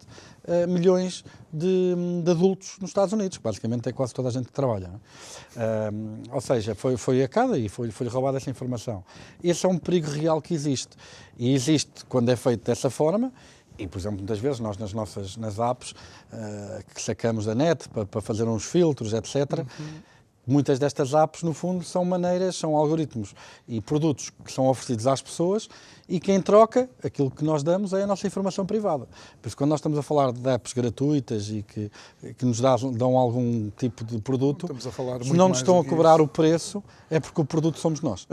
milhões de adultos nos Estados Unidos, que basicamente é quase toda a gente que trabalha. Não é? Ou seja, foi hackeada e foi roubada essa informação. Esse é um perigo real que existe. E existe quando é feito dessa forma. E, por exemplo, muitas vezes nós nas apps que sacamos da net para fazer uns filtros, etc., Muitas destas apps, no fundo, são maneiras, são algoritmos e produtos que são oferecidos às pessoas e que, em troca, aquilo que nós damos é a nossa informação privada. Por isso, quando nós estamos a falar de apps gratuitas e que nos dão algum tipo de produto, se não nos estão a cobrar o preço, é porque o produto somos nós.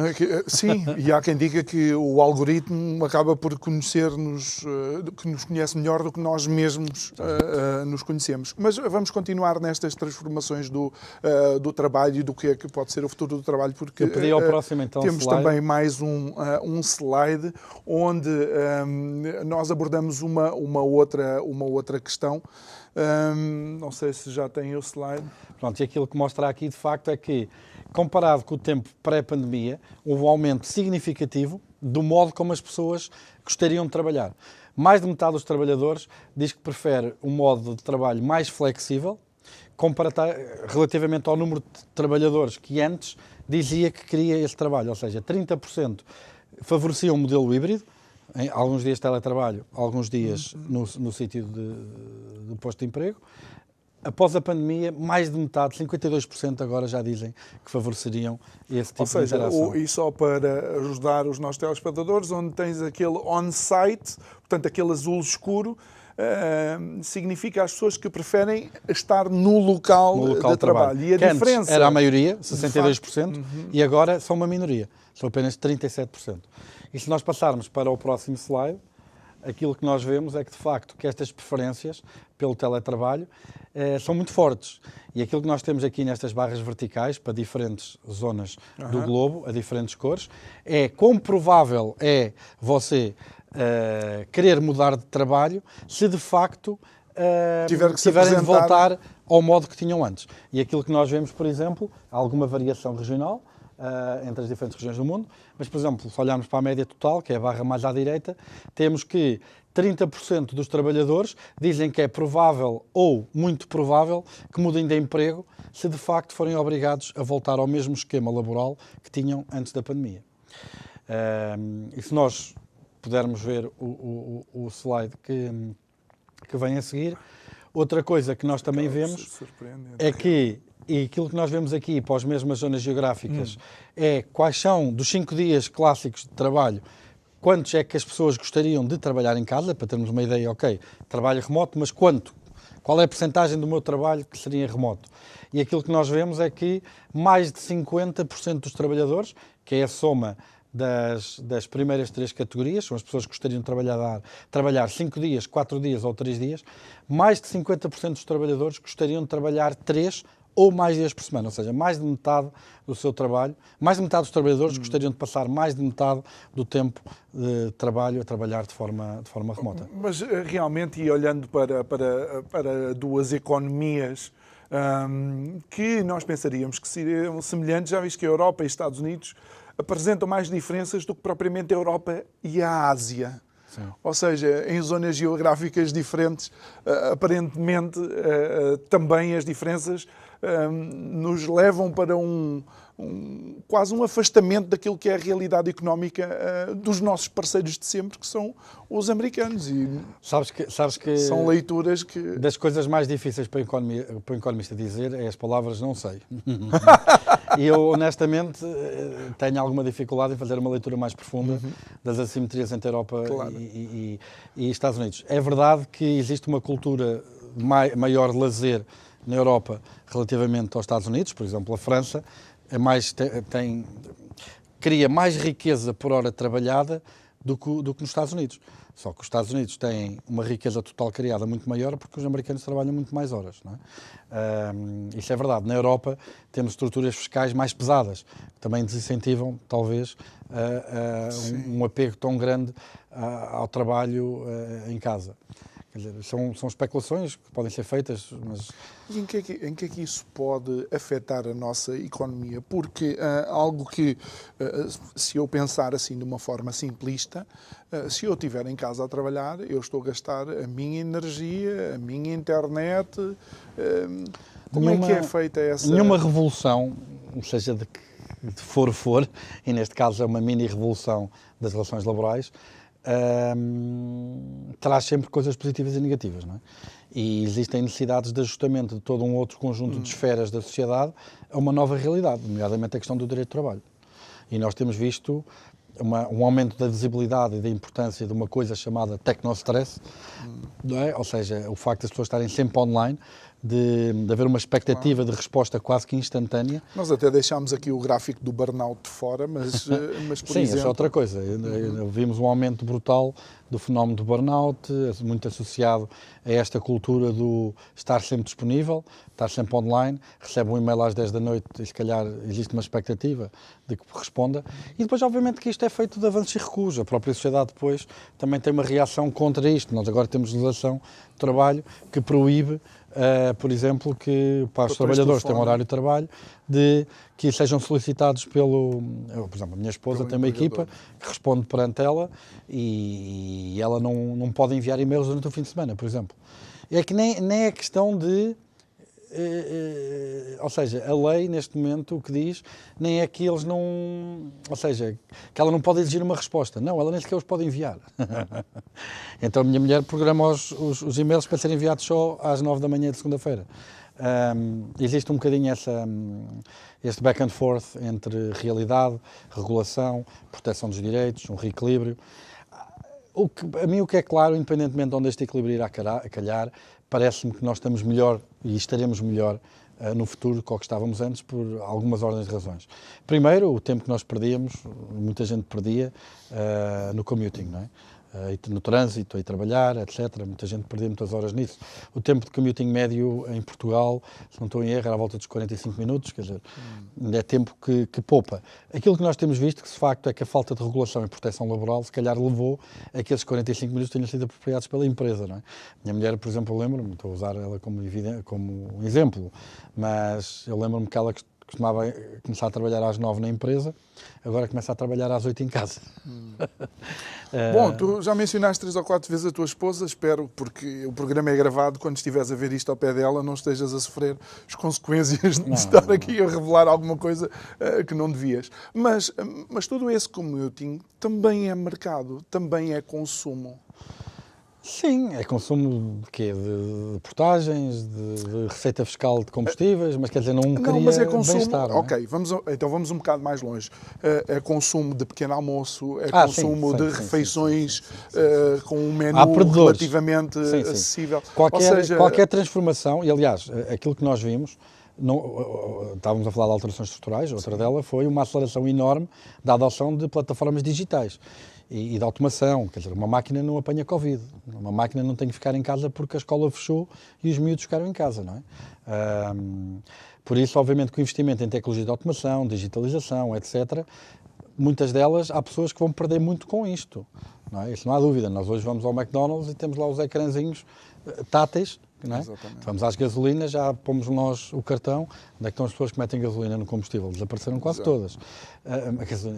Sim, e há quem diga que o algoritmo acaba por conhecer-nos, que nos conhece melhor do que nós mesmos nos conhecemos. Mas vamos continuar nestas transformações do trabalho e do que é que pode ser o futuro do trabalho, porque eu pedi ao próximo, então, temos slide. também mais um slide onde nós abordamos uma outra questão. Não sei se já tem o slide. Pronto, e aquilo que mostra aqui, de facto, é que, comparado com o tempo pré-pandemia, houve um aumento significativo do modo como as pessoas gostariam de trabalhar. Mais de metade dos trabalhadores diz que prefere um modo de trabalho mais flexível, relativamente ao número de trabalhadores que antes dizia que queria esse trabalho. Ou seja, 30% favorecia um modelo híbrido, em alguns dias de teletrabalho, alguns dias no sítio de posto de emprego. Após a pandemia, mais de metade, 52% agora já dizem que favoreceriam esse tipo de interação. E só para ajudar os nossos telespectadores, onde tens aquele on-site, portanto aquele azul escuro, significa as pessoas que preferem estar no local de trabalho. E a diferença antes era a maioria, 62%, e agora são uma minoria, são apenas 37%. E se nós passarmos para o próximo slide, aquilo que nós vemos é que, de facto, que estas preferências pelo teletrabalho são muito fortes. E aquilo que nós temos aqui nestas barras verticais, para diferentes zonas do globo, a diferentes cores, é quão provável é você querer mudar de trabalho se, de facto, tiverem de voltar ao modo que tinham antes. E aquilo que nós vemos, por exemplo, há alguma variação regional entre as diferentes regiões do mundo, mas, por exemplo, se olharmos para a média total, que é a barra mais à direita, temos que 30% dos trabalhadores dizem que é provável ou muito provável que mudem de emprego se de facto forem obrigados a voltar ao mesmo esquema laboral que tinham antes da pandemia. E se nós pudermos ver o slide que vem a seguir, outra coisa que nós também vemos é que, e aquilo que nós vemos aqui para as mesmas zonas geográficas, é quais são, dos 5 dias clássicos de trabalho, quantos é que as pessoas gostariam de trabalhar em casa, para termos uma ideia, ok, trabalho remoto, mas quanto? Qual é a percentagem do meu trabalho que seria remoto? E aquilo que nós vemos é que mais de 50% dos trabalhadores, que é a soma das primeiras 3 categorias, são as pessoas que gostariam de trabalhar 5 dias, 4 dias ou 3 dias, mais de 50% dos trabalhadores gostariam de trabalhar 3 ou mais dias por semana, ou seja, mais de metade do seu trabalho, mais de metade dos trabalhadores gostariam de passar mais de metade do tempo de trabalho a trabalhar de forma remota. Mas realmente, e olhando para duas economias que nós pensaríamos que seriam semelhantes, já visto que a Europa e os Estados Unidos apresentam mais diferenças do que propriamente a Europa e a Ásia. Sim. Ou seja, em zonas geográficas diferentes, aparentemente também as diferenças nos levam para quase um afastamento daquilo que é a realidade económica dos nossos parceiros de sempre, que são os americanos. E sabes que são leituras que... Das coisas mais difíceis para o economista dizer é as palavras não sei. E eu, honestamente, tenho alguma dificuldade em fazer uma leitura mais profunda das assimetrias entre Europa e Estados Unidos. É verdade que existe uma cultura maior de lazer na Europa relativamente aos Estados Unidos. Por exemplo, a França cria mais riqueza por hora trabalhada do que nos Estados Unidos. Só que os Estados Unidos têm uma riqueza total criada muito maior porque os americanos trabalham muito mais horas. Não é? Isso é verdade. Na Europa temos estruturas fiscais mais pesadas, que também desincentivam, talvez, um apego tão grande ao trabalho em casa. Quer dizer, são especulações que podem ser feitas, mas... E em que é que isso pode afetar a nossa economia? Porque algo que, se eu pensar assim de uma forma simplista, se eu estiver em casa a trabalhar, eu estou a gastar a minha energia, a minha internet. Como é que é feita essa... Nenhuma revolução, seja de que for, e neste caso é uma mini-revolução das relações laborais, traz sempre coisas positivas e negativas, não é? E existem necessidades de ajustamento de todo um outro conjunto de esferas da sociedade a uma nova realidade, nomeadamente a questão do direito de trabalho. E nós temos visto um aumento da visibilidade e da importância de uma coisa chamada tecnostress, não é? Ou seja, o facto das pessoas estarem sempre online, de haver uma expectativa de resposta quase que instantânea. Nós até deixámos aqui o gráfico do burnout de fora, mas por Sim, exemplo... isso é outra coisa. Vimos um aumento brutal do fenómeno do burnout, muito associado a esta cultura do estar sempre disponível, estar sempre online, recebe um e-mail às 10 da noite e se calhar existe uma expectativa de que responda. E depois, obviamente, que isto é feito de avanços e recuos. A própria sociedade depois também tem uma reação contra isto. Nós agora temos legislação de trabalho que proíbe, por exemplo, que para os trabalhadores que têm um horário de trabalho, de que sejam solicitados pelo... Por exemplo, a minha esposa tem uma equipa que responde perante ela e ela não pode enviar e-mails durante o fim de semana, por exemplo. É que nem é questão de... ou seja, a lei neste momento o que diz nem é que eles não... Ou seja, que ela não pode exigir uma resposta. Não, ela nem sequer os pode enviar. Então a minha mulher programa os e-mails para serem enviados só às 9 da manhã de segunda-feira. Existe um bocadinho este back and forth entre realidade, regulação, proteção dos direitos, um reequilíbrio. A mim o que é claro, independentemente de onde este equilíbrio irá calhar, parece-me que nós estamos melhor e estaremos melhor no futuro do que estávamos antes por algumas ordens de razões. Primeiro, o tempo que nós perdíamos, muita gente perdia no commuting, não é? No trânsito, a ir trabalhar, etc. Muita gente perdia muitas horas nisso. O tempo de commuting médio em Portugal, se não estou em erro, era à volta dos 45 minutos, quer dizer, é tempo que poupa. Aquilo que nós temos visto, que de facto é que a falta de regulação e proteção laboral, se calhar levou a que aqueles 45 minutos tenham sido apropriados pela empresa, não é? Minha mulher, por exemplo, lembro-me, estou a usar ela como um exemplo, mas eu lembro-me que ela costumava começar a trabalhar às 9 na empresa, agora começa a trabalhar às 8 em casa. Bom, tu já mencionaste 3 ou 4 vezes a tua esposa, espero, porque o programa é gravado, quando estiveres a ver isto ao pé dela, não estejas a sofrer as consequências de estar aqui a revelar alguma coisa que não devias. Mas todo esse commuting também é mercado, também é consumo. Sim, é consumo de quê? De portagens, de receita fiscal de combustíveis, mas quer dizer, não cria mas é consumo, bem-estar. ok, então vamos um bocado mais longe. É consumo de pequeno almoço, é consumo de refeições com um menu relativamente acessível. Qualquer transformação, e aliás, aquilo que nós vimos, estávamos a falar de alterações estruturais, outra dela foi uma aceleração enorme da adoção de plataformas digitais e de automação. Quer dizer, uma máquina não apanha Covid, uma máquina não tem que ficar em casa porque a escola fechou e os miúdos ficaram em casa, não é? Por isso, obviamente, que o investimento em tecnologia de automação, digitalização, etc., muitas delas, há pessoas que vão perder muito com isto, não é? Isso não há dúvida. Nós hoje vamos ao McDonald's e temos lá os ecrãzinhos táteis, não é? Vamos às gasolinas, já pomos nós o cartão. Onde é que estão as pessoas que metem gasolina no combustível? Desapareceram quase todas.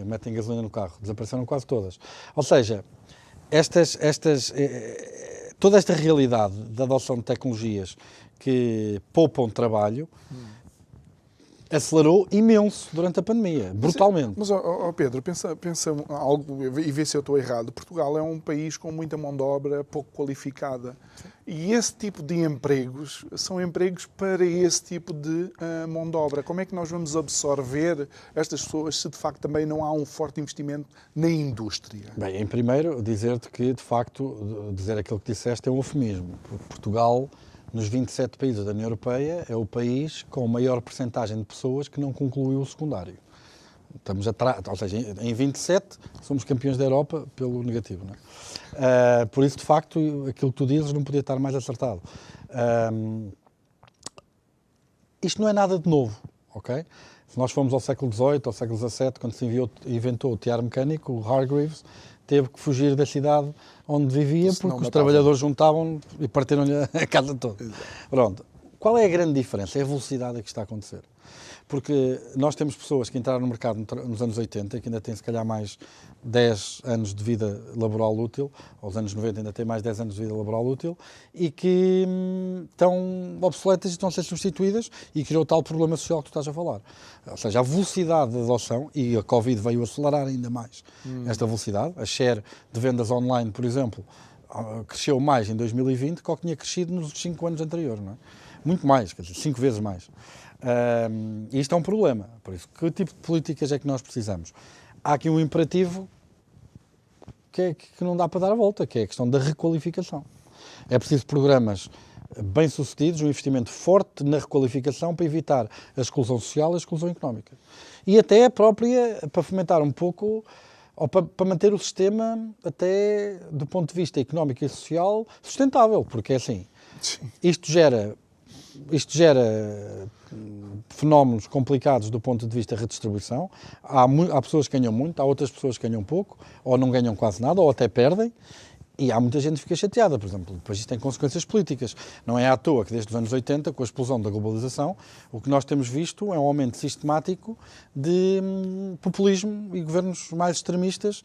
Metem gasolina no carro, desapareceram quase todas. Ou seja, toda esta realidade da adoção de tecnologias que poupam trabalho acelerou imenso durante a pandemia, brutalmente. Mas Pedro, pensa algo e vê se eu estou errado. Portugal é um país com muita mão de obra pouco qualificada. E esse tipo de empregos são empregos para esse tipo de mão de obra. Como é que nós vamos absorver estas pessoas se de facto também não há um forte investimento na indústria? Bem, em primeiro, dizer-te que, de facto, dizer aquilo que disseste é um eufemismo. Portugal, nos 27 países da União Europeia, é o país com a maior percentagem de pessoas que não concluiu o secundário. Estamos atrás, ou seja, em 27 somos campeões da Europa pelo negativo, não é? Por isso, de facto, aquilo que tu dizes não podia estar mais acertado. Isto não é nada de novo, ok? Se nós formos ao século XVIII, ao século XVII, quando se inventou o tear mecânico, o Hargreaves teve que fugir da cidade onde vivia porque os trabalhadores juntavam e partiram-lhe a casa toda. Pronto. Qual é a grande diferença? É a velocidade a que está a acontecer. porque nós temos pessoas que entraram no mercado nos anos 80, que ainda têm se calhar mais 10 anos de vida laboral útil, ou os anos 90 ainda têm mais 10 anos de vida laboral útil, e que estão obsoletas e estão a ser substituídas, e criou o tal problema social que tu estás a falar. Ou seja, a velocidade de adoção, e a Covid veio acelerar ainda mais esta velocidade, a share de vendas online, por exemplo, cresceu mais em 2020 que o que tinha crescido nos 5 anos anteriores, não é? Muito mais, quer dizer, 5 vezes mais. E isto é um problema. Por isso, que tipo de políticas é que nós precisamos? Há aqui um imperativo que não dá para dar a volta, que é a questão da requalificação. É preciso programas bem-sucedidos, um investimento forte na requalificação para evitar a exclusão social e a exclusão económica. E até a própria, para fomentar um pouco, ou para manter o sistema, até do ponto de vista económico e social, sustentável, porque é assim, isto gera fenómenos complicados do ponto de vista da redistribuição. Há pessoas que ganham muito, há outras pessoas que ganham pouco, ou não ganham quase nada, ou até perdem. E há muita gente que fica chateada, por exemplo. Depois isto tem consequências políticas. Não é à toa que desde os anos 80, com a explosão da globalização, o que nós temos visto é um aumento sistemático de populismo e governos mais extremistas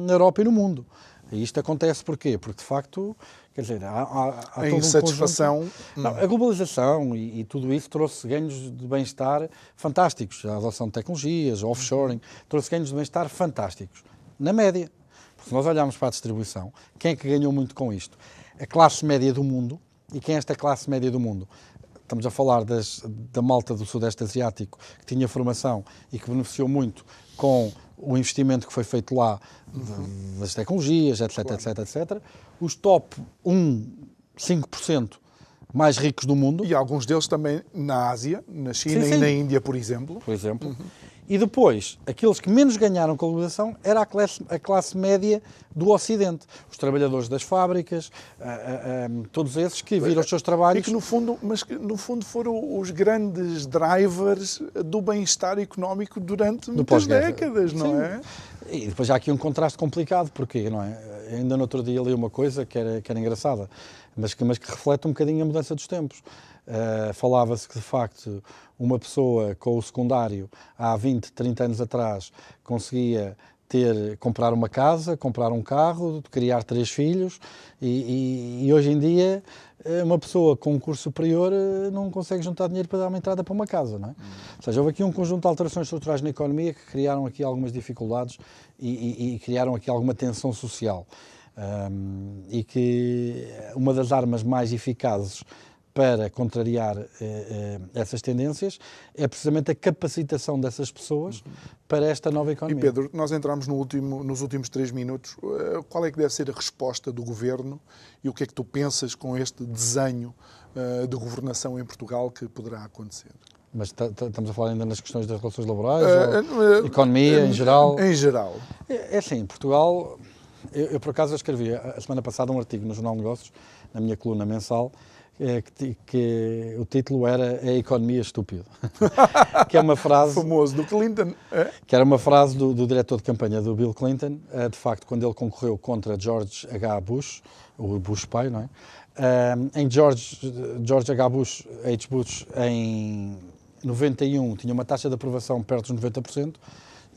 na Europa e no mundo. E isto acontece porquê? Porque, de facto, quer dizer, há a todo insatisfação. Não, a globalização e tudo isso trouxe ganhos de bem-estar fantásticos. A adoção de tecnologias, o offshoring, trouxe ganhos de bem-estar fantásticos. Na média. Porque se nós olharmos para a distribuição, quem é que ganhou muito com isto? A classe média do mundo. E quem é esta classe média do mundo? Estamos a falar da malta do Sudeste Asiático, que tinha formação e que beneficiou muito com o investimento que foi feito lá das tecnologias, etc, claro. etc. Os top 5% mais ricos do mundo. E alguns deles também na Ásia, na China e na Índia, por exemplo. E depois, aqueles que menos ganharam com a globalização era a classe média do Ocidente. Os trabalhadores das fábricas, todos esses que viram os seus trabalhos... E que no fundo foram os grandes drivers do bem-estar económico durante muitas décadas, não é? E depois há aqui um contraste complicado, porque não é? Ainda no outro dia li uma coisa que era engraçada, mas que reflete um bocadinho a mudança dos tempos. Falava-se que, de facto, uma pessoa com o secundário há 20, 30 anos atrás conseguia comprar uma casa, comprar um carro, criar 3 filhos e hoje em dia uma pessoa com um curso superior não consegue juntar dinheiro para dar uma entrada para uma casa, não é? Ou seja, houve aqui um conjunto de alterações estruturais na economia que criaram aqui algumas dificuldades e criaram aqui alguma tensão social. E que uma das armas mais eficazes para contrariar essas tendências é precisamente a capacitação dessas pessoas para esta nova economia. E Pedro, nós entramos nos últimos 3 minutos. Qual é que deve ser a resposta do Governo e o que é que tu pensas com este desenho de governação em Portugal que poderá acontecer? Mas estamos a falar ainda nas questões das relações laborais, ou economia em geral? Em geral. É assim, Portugal... Eu por acaso escrevi a semana passada um artigo no Jornal de Negócios, na minha coluna mensal, que o título era A Economia Estúpida. Que é uma frase... Famoso do Clinton. Que era uma frase do diretor de campanha do Bill Clinton, de facto, quando ele concorreu contra George H. Bush, o Bush pai, não é? Em George H. Bush, em 91, tinha uma taxa de aprovação perto dos 90%,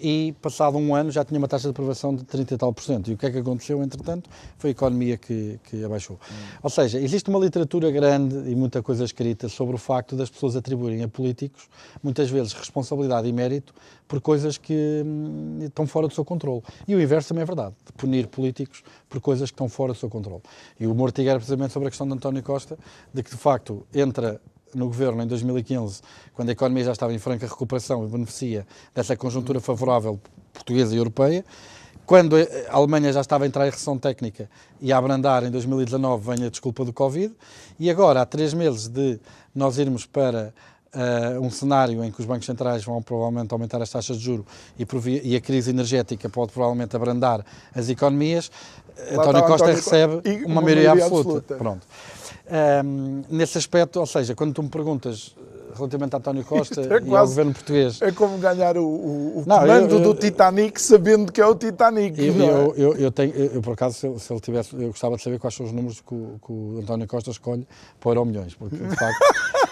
e passado um ano já tinha uma taxa de aprovação de 30 e tal por cento. E o que é que aconteceu, entretanto? Foi a economia que abaixou. Ou seja, existe uma literatura grande e muita coisa escrita sobre o facto das pessoas atribuírem a políticos, muitas vezes, responsabilidade e mérito por coisas que estão fora do seu controle. E o inverso também é verdade, de punir políticos por coisas que estão fora do seu controle. E o meu artigo era precisamente sobre a questão de António Costa, de que, de facto, entra no governo em 2015, quando a economia já estava em franca recuperação e beneficia dessa conjuntura favorável portuguesa e europeia, quando a Alemanha já estava a entrar em recessão técnica e a abrandar em 2019, vem a desculpa do Covid, e agora há 3 meses de nós irmos para um cenário em que os bancos centrais vão provavelmente aumentar as taxas de juros e a crise energética pode provavelmente abrandar as economias, António Costa recebe uma maioria absoluta. Pronto. Nesse aspecto, ou seja, quando tu me perguntas relativamente a António Costa e ao governo português... É como ganhar o comando do Titanic sabendo que é o Titanic. Eu por acaso, se ele tivesse... Eu gostava de saber quais são os números que o António Costa escolhe para o Euromilhões, porque, de facto...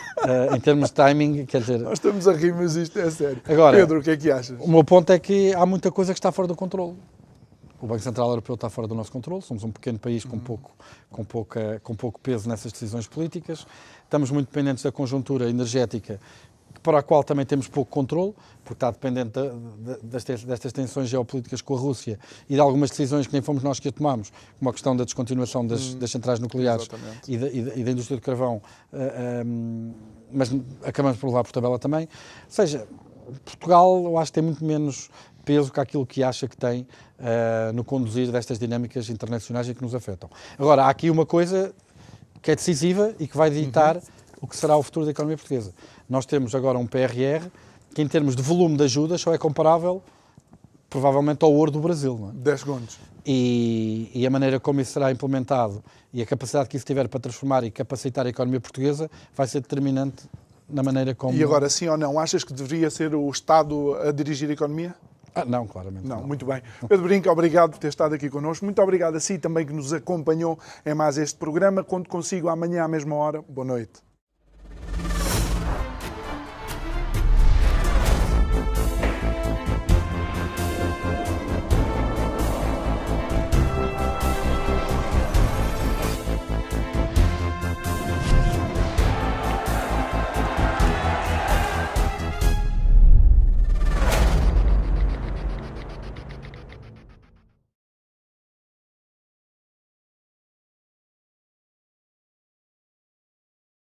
Em termos de timing, quer dizer... Nós estamos a rir, mas isto é sério. Agora, Pedro, o que é que achas? O meu ponto é que há muita coisa que está fora do controle. O Banco Central Europeu está fora do nosso controle, somos um pequeno país com pouco peso nessas decisões políticas, estamos muito dependentes da conjuntura energética, para a qual também temos pouco controle, porque está dependente destas tensões geopolíticas com a Rússia e de algumas decisões que nem fomos nós que a tomamos, como a questão da descontinuação das centrais nucleares e da indústria do carvão, mas acabamos por levar por tabela também. Ou seja, Portugal, eu acho que tem muito menos peso que aquilo que acha que tem no conduzir destas dinâmicas internacionais e que nos afetam. Agora, há aqui uma coisa que é decisiva e que vai ditar o que será o futuro da economia portuguesa. Nós temos agora um PRR que, em termos de volume de ajudas, só é comparável, provavelmente, ao ouro do Brasil. Não é? 10 segundos. E a maneira como isso será implementado e a capacidade que isso tiver para transformar e capacitar a economia portuguesa vai ser determinante na maneira como... E agora, sim ou não, achas que deveria ser o Estado a dirigir a economia? Não, claramente não. Muito bem. Pedro Brinca, obrigado por ter estado aqui connosco. Muito obrigado a si também que nos acompanhou em mais este programa. Conto consigo amanhã à mesma hora. Boa noite.